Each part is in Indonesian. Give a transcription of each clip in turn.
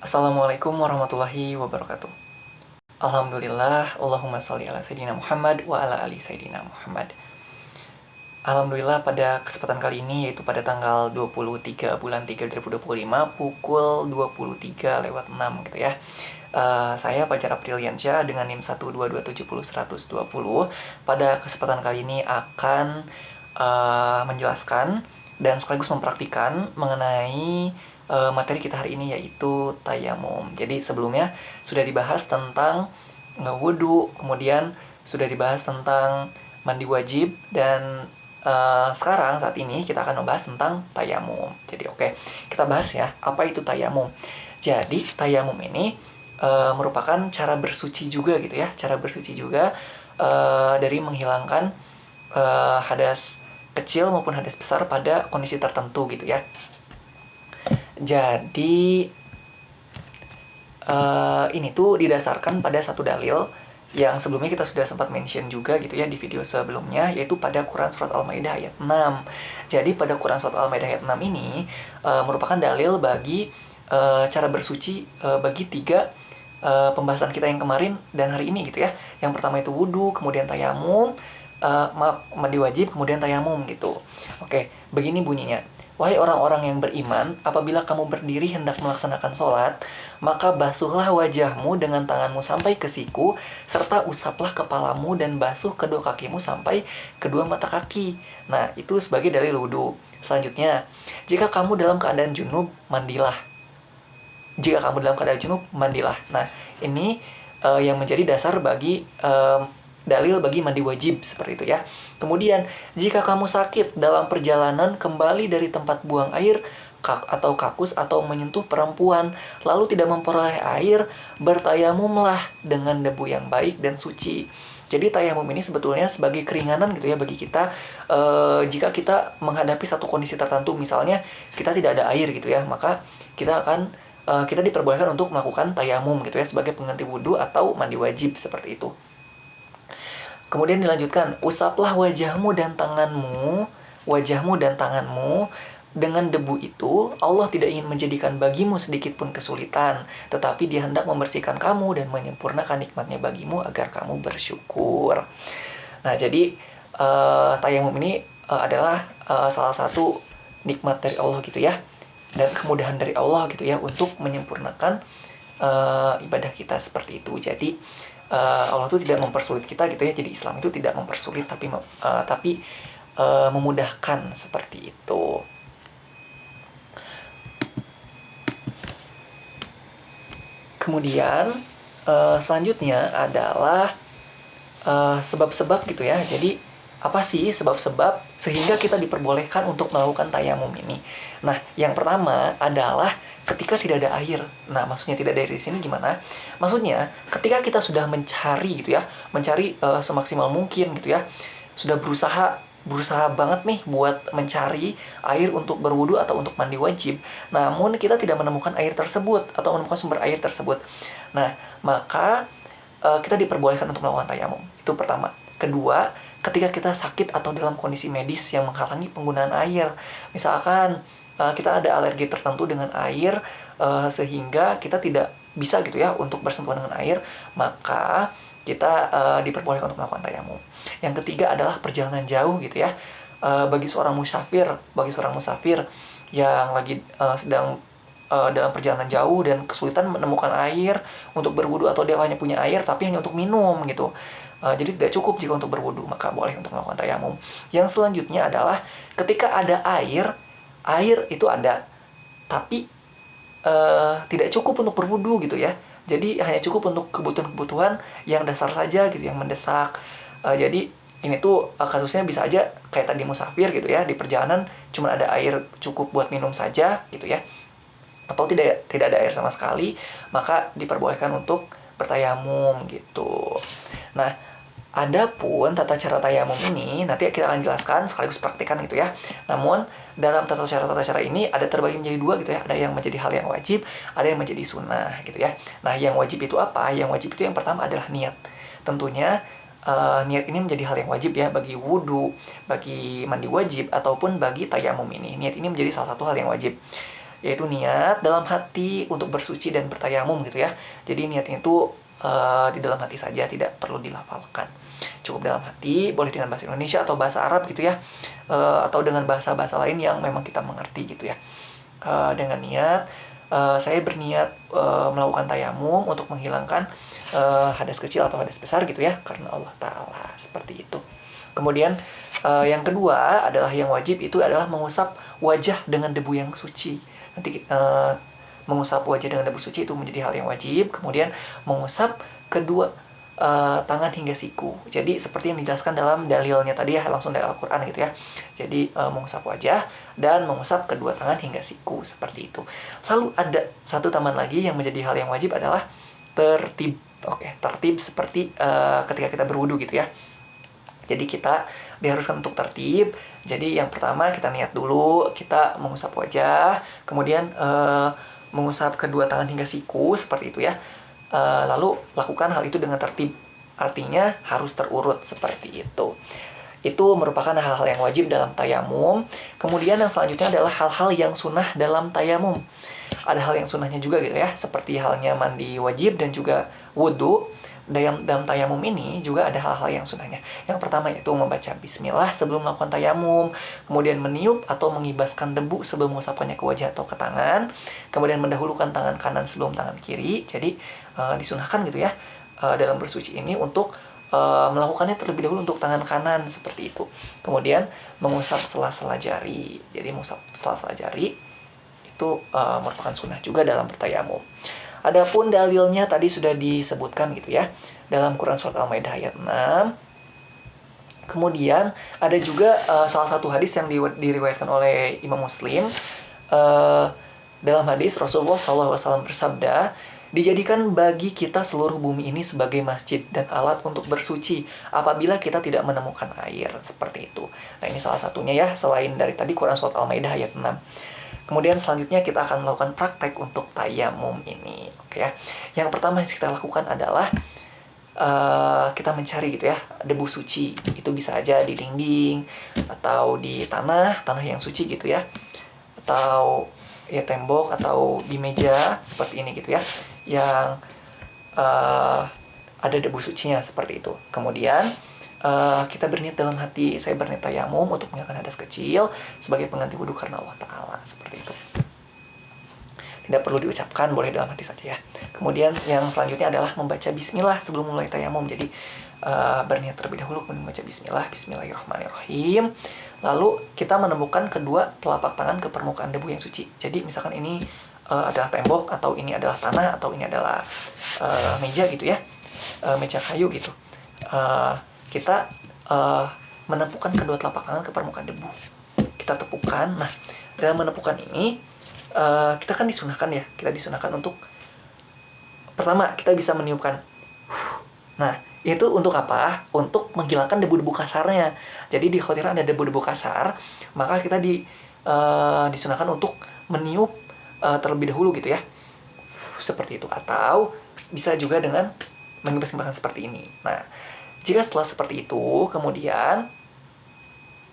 Assalamualaikum warahmatullahi wabarakatuh. Alhamdulillah, Allahumma sholli ala Sayyidina Muhammad wa ala ali Sayyidina Muhammad. Alhamdulillah pada kesempatan kali ini yaitu pada tanggal 23 bulan 3 2025 pukul 23:06 gitu ya. Saya Fajar Apriliansyah dengan NIM 12270-120 pada kesempatan kali ini akan menjelaskan dan sekaligus mempraktikkan mengenai materi kita hari ini yaitu tayamum. Jadi sebelumnya sudah dibahas tentang wudhu, kemudian sudah dibahas tentang mandi wajib, dan sekarang saat ini kita akan membahas tentang tayamum. Jadi kita bahas ya, apa itu tayamum. Jadi tayamum ini merupakan cara bersuci juga gitu ya, cara bersuci juga dari menghilangkan hadas kecil maupun hadas besar pada kondisi tertentu gitu ya. Jadi ini tuh didasarkan pada satu dalil yang sebelumnya kita sudah sempat mention juga gitu ya di video sebelumnya, yaitu pada Quran Surat Al-Maidah ayat 6. Jadi pada Quran Surat Al-Maidah ayat 6 ini merupakan dalil bagi cara bersuci bagi tiga pembahasan kita yang kemarin dan hari ini gitu ya. Yang pertama itu wudhu, kemudian tayamum, mandi wajib, kemudian tayamum gitu. Begini bunyinya. Wahai orang-orang yang beriman, apabila kamu berdiri hendak melaksanakan sholat, maka basuhlah wajahmu dengan tanganmu sampai ke siku, serta usaplah kepalamu dan basuh kedua kakimu sampai kedua mata kaki. Nah, itu sebagai dalil wudhu. Selanjutnya, jika kamu dalam keadaan junub, mandilah. Nah, ini yang menjadi dasar bagi dalil bagi mandi wajib seperti itu ya. Kemudian, jika kamu sakit dalam perjalanan kembali dari tempat buang air atau kakus atau menyentuh perempuan, lalu tidak memperoleh air, bertayamumlah dengan debu yang baik dan suci. Jadi tayamum ini sebetulnya sebagai keringanan gitu ya bagi kita jika kita menghadapi satu kondisi tertentu, misalnya kita tidak ada air gitu ya, maka kita diperbolehkan untuk melakukan tayamum gitu ya sebagai pengganti wudhu atau mandi wajib seperti itu. Kemudian dilanjutkan, usaplah wajahmu dan tanganmu dengan debu itu. Allah tidak ingin menjadikan bagimu sedikit pun kesulitan, tetapi Dia hendak membersihkan kamu dan menyempurnakan nikmatnya bagimu agar kamu bersyukur. Nah, jadi tayamum ini adalah salah satu nikmat dari Allah gitu ya, dan kemudahan dari Allah gitu ya untuk menyempurnakan ibadah kita seperti itu. Jadi Allah itu tidak mempersulit kita gitu ya. Jadi Islam itu tidak mempersulit tapi memudahkan seperti itu. Kemudian selanjutnya adalah sebab-sebab gitu ya. Jadi apa sih sebab-sebab sehingga kita diperbolehkan untuk melakukan tayamum ini? Nah, yang pertama adalah ketika tidak ada air. Nah, maksudnya tidak ada air di sini gimana? Maksudnya ketika kita sudah mencari gitu ya, semaksimal mungkin gitu ya, sudah berusaha banget nih buat mencari air untuk berwudu atau untuk mandi wajib. Namun kita tidak menemukan air tersebut atau menemukan sumber air tersebut. Nah, maka kita diperbolehkan untuk melakukan tayamum. Itu pertama. Kedua, ketika kita sakit atau dalam kondisi medis yang menghalangi penggunaan air. Misalkan kita ada alergi tertentu dengan air sehingga kita tidak bisa gitu ya untuk bersentuhan dengan air, maka kita diperbolehkan untuk melakukan tayamum. Yang ketiga adalah perjalanan jauh gitu ya. Bagi seorang musafir yang lagi sedang dalam perjalanan jauh dan kesulitan menemukan air untuk berwudu, atau dia hanya punya air tapi hanya untuk minum gitu. Jadi tidak cukup jika untuk berwudu, maka boleh untuk melakukan tayamum. Yang selanjutnya adalah ketika ada air itu ada, tapi tidak cukup untuk berwudu gitu ya. Jadi hanya cukup untuk kebutuhan-kebutuhan yang dasar saja gitu, yang mendesak. Jadi ini tuh kasusnya bisa aja kayak tadi musafir gitu ya, di perjalanan cuma ada air cukup buat minum saja gitu ya, atau tidak ada air sama sekali, maka diperbolehkan untuk bertayamum gitu. Nah, adapun tata cara tayamum ini nanti kita akan jelaskan sekaligus praktikan gitu ya. Namun dalam tata cara ini ada terbagi menjadi dua gitu ya. Ada yang menjadi hal yang wajib, ada yang menjadi sunnah gitu ya. Nah, yang wajib itu apa? Yang wajib itu yang pertama adalah niat. Tentunya niat ini menjadi hal yang wajib ya bagi wudhu, bagi mandi wajib, ataupun bagi tayamum ini. Niat ini menjadi salah satu hal yang wajib. yaitu niat dalam hati untuk bersuci dan bertayamum gitu ya. Jadi niatnya itu di dalam hati saja, tidak perlu dilafalkan. Cukup dalam hati, boleh dengan bahasa Indonesia atau bahasa Arab gitu ya, atau dengan bahasa-bahasa lain yang memang kita mengerti gitu ya. Dengan niat, saya berniat melakukan tayamum untuk menghilangkan hadas kecil atau hadas besar gitu ya, karena Allah Ta'ala, seperti itu. Kemudian yang kedua adalah yang wajib, itu adalah mengusap wajah dengan debu yang suci. Nanti mengusap wajah dengan debu suci itu menjadi hal yang wajib. Kemudian mengusap kedua tangan hingga siku. Jadi seperti yang dijelaskan dalam dalilnya tadi ya, langsung dari Al-Quran gitu ya. Jadi mengusap wajah dan mengusap kedua tangan hingga siku, seperti itu. Lalu ada satu tambahan lagi yang menjadi hal yang wajib adalah tertib. Tertib seperti ketika kita berwudu gitu ya. Jadi kita diharuskan untuk tertib. Jadi yang pertama kita niat dulu, kita mengusap wajah, kemudian mengusap kedua tangan hingga siku, seperti itu ya. Lalu lakukan hal itu dengan tertib, artinya harus terurut, seperti itu. Itu merupakan hal-hal yang wajib dalam tayamum. Kemudian yang selanjutnya adalah hal-hal yang sunnah dalam tayamum. Ada hal yang sunnahnya juga gitu ya, seperti halnya mandi wajib dan juga wudhu. Dalam tayamum ini juga ada hal-hal yang sunnahnya. Yang pertama yaitu membaca bismillah sebelum melakukan tayamum, kemudian meniup atau mengibaskan debu sebelum mengusapkannya ke wajah atau ke tangan, kemudian mendahulukan tangan kanan sebelum tangan kiri. Jadi disunahkan gitu ya dalam bersuci ini untuk melakukannya terlebih dahulu untuk tangan kanan, seperti itu. Kemudian mengusap sela-sela jari. Jadi mengusap sela-sela jari itu merupakan sunnah juga dalam bertayamum. Adapun dalilnya tadi sudah disebutkan gitu ya dalam Quran surat Al-Maidah ayat 6. Kemudian ada juga salah satu hadis yang diriwayatkan oleh Imam Muslim. Dalam hadis Rasulullah SAW bersabda, dijadikan bagi kita seluruh bumi ini sebagai masjid dan alat untuk bersuci apabila kita tidak menemukan air, seperti itu. Nah, ini salah satunya ya, selain dari tadi Quran surat Al-Maidah ayat 6. Kemudian selanjutnya kita akan melakukan praktek untuk tayamum ini, oke ya. Yang pertama yang kita lakukan adalah kita mencari gitu ya debu suci. Itu bisa aja di dinding atau di tanah yang suci gitu ya, atau ya tembok atau di meja seperti ini gitu ya, yang ada debu sucinya, seperti itu. Kemudian kita berniat dalam hati, saya berniat tayamum untuk menghilangkan hadas kecil sebagai pengganti wudhu karena Allah Ta'ala, seperti itu. Tidak perlu diucapkan, boleh dalam hati saja ya. Kemudian yang selanjutnya adalah membaca bismillah sebelum mulai tayamum. Jadi berniat terlebih dahulu, kemudian membaca bismillah, bismillahirrahmanirrahim. Lalu kita menemukan kedua telapak tangan ke permukaan debu yang suci. Jadi misalkan ini adalah tembok, atau ini adalah tanah, atau ini adalah meja gitu ya, meja kayu gitu. Kita menepukan kedua telapak tangan ke permukaan debu. Kita tepukan. Nah, dalam menepukan ini kita kan disunahkan ya, kita disunahkan untuk pertama kita bisa meniupkan. Nah, itu untuk apa? Untuk menghilangkan debu-debu kasarnya. Jadi dikhawatirkan ada debu-debu kasar, maka kita disunahkan untuk meniup terlebih dahulu gitu ya, seperti itu. Atau bisa juga dengan mengibas-ibaskan seperti ini. Nah, jika setelah seperti itu, kemudian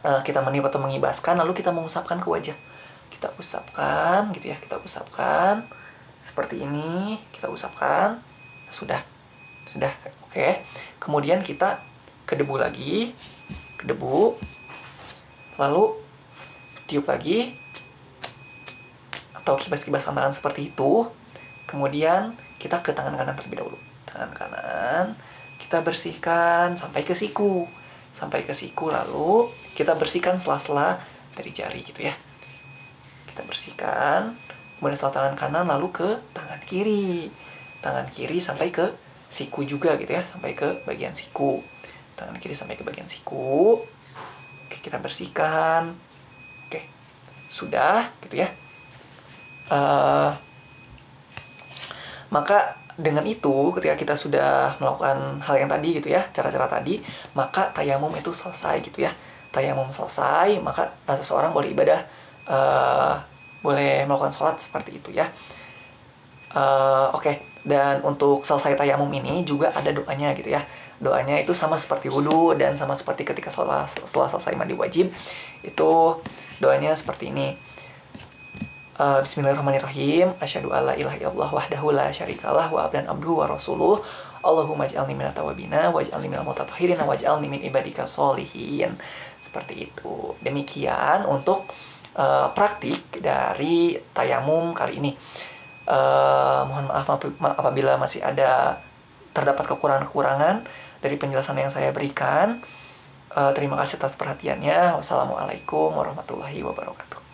kita meniup atau mengibaskan, lalu kita mengusapkan ke wajah. Kita usapkan gitu ya, kita usapkan seperti ini, kita usapkan. Sudah, oke. Kemudian kita ke debu lagi, ke debu, lalu tiup lagi, atau kibas-kibaskan tangan seperti itu. Kemudian kita ke tangan kanan terlebih dahulu. Tangan kanan kita bersihkan sampai ke siku, lalu kita bersihkan sela-sela dari jari gitu ya. Kita bersihkan, kemudian setelah tangan kanan lalu ke tangan kiri sampai ke siku juga gitu ya, sampai ke bagian siku. Tangan kiri sampai ke bagian siku. Oke, kita bersihkan. Oke, sudah gitu ya. Maka dengan itu, ketika kita sudah melakukan hal yang tadi gitu ya, cara-cara tadi, maka tayamum itu selesai gitu ya. Tayamum selesai, maka seseorang boleh ibadah, boleh melakukan sholat seperti itu ya. Oke. Dan untuk selesai tayamum ini juga ada doanya gitu ya. Doanya itu sama seperti wudhu dan sama seperti ketika setelah selesai mandi wajib. Itu doanya seperti ini. Bismillahirrahmanirrahim. Asyhadu alla ilaha illallah wahdahu la syarikalah wa abdan abduhu wa rasuluh. Allahumma ij'alni minat tawabina waj'alni minal mutatahhirin waj'alni min ibadika sholihin. Seperti itu. Demikian untuk praktik dari tayamum kali ini. Mohon maaf apabila masih terdapat kekurangan-kekurangan dari penjelasan yang saya berikan. Terima kasih atas perhatiannya. Wassalamualaikum warahmatullahi wabarakatuh.